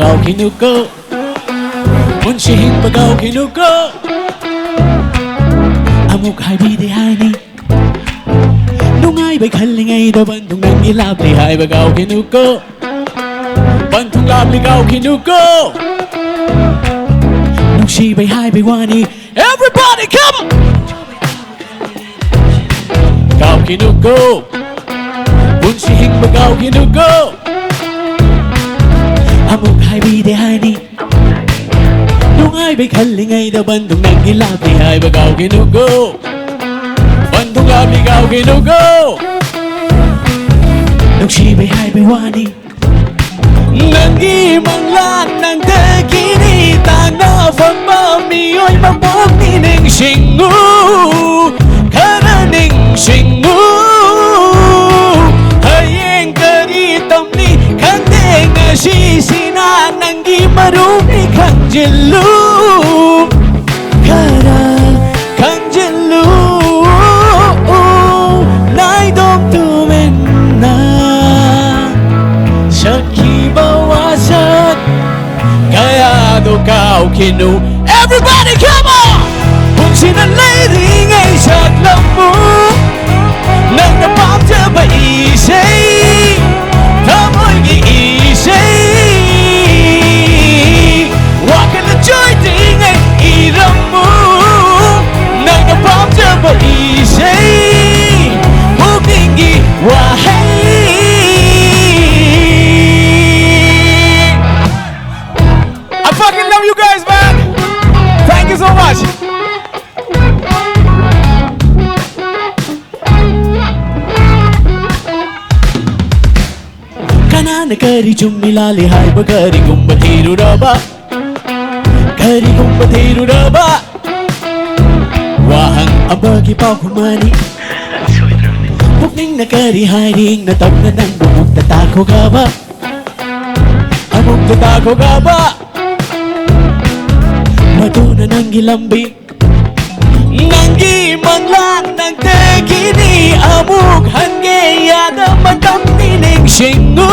ꯀꯥꯎꯈꯤꯅꯨꯀꯣ ꯄꯨꯟꯁꯤ ꯍꯤꯡꯕ ꯀꯥꯎꯈꯤꯅꯨꯀꯣ ꯑꯃꯨꯛ ꯍꯥꯏꯕꯤꯗꯦ ꯍꯥꯏꯅꯤ ꯅꯨꯡꯉꯥꯏꯕꯩ ꯈꯜꯂꯤꯉꯩꯗ ꯕꯟꯊꯨꯡ ꯅꯪꯒꯤ ꯂꯥꯞꯂꯤ ꯍꯥꯏꯕ ꯀꯥꯎꯈꯤꯅꯨꯀꯣ ꯕꯟꯊꯨꯡ ꯂꯥꯞꯂꯤ ꯀꯥꯎꯈꯤꯅꯨꯀꯣ ꯅꯨꯡꯁꯤꯕꯩ ꯍꯥꯏꯕꯩ ꯋꯥꯅꯤ Everybody come on! Kaukinuko Punsi hingba kaukinuko Amuk haibide haini Nungai bay khalingay da bandung nangi labli haiba kaukinuko Bandung labli kaukinuko Nungsi bay haibay wani Nangi manglan nang tekini Tana fagma miyoy mabok ni ning shingu Kana ning shingu Hayeng kari tamni Kande nga sisina Nangi marumi kang jilu Kara kang jilu Nai dom tumen na Shaki bawasan Kaya do kau kinu Everybody come on! Punsi na layring ay saglang mo Nang napapta ba isay Tamoy giisay Waka na joy ting ay iram mo Nang napapta ba isay Humingi wahay I fucking love you guys, man! Thank you so much! Kanana kari chumilali hai ba kari gumba thiru raba Kari gumba thiru raba Wahang abagi pau kumani Pukning na kari hai ring na tap na nang bumuk tatako gaba Amuk tatako gaba Maduna nangi lambi Nangi manglang nang tekini Amuk hange yada madam ni ning shingu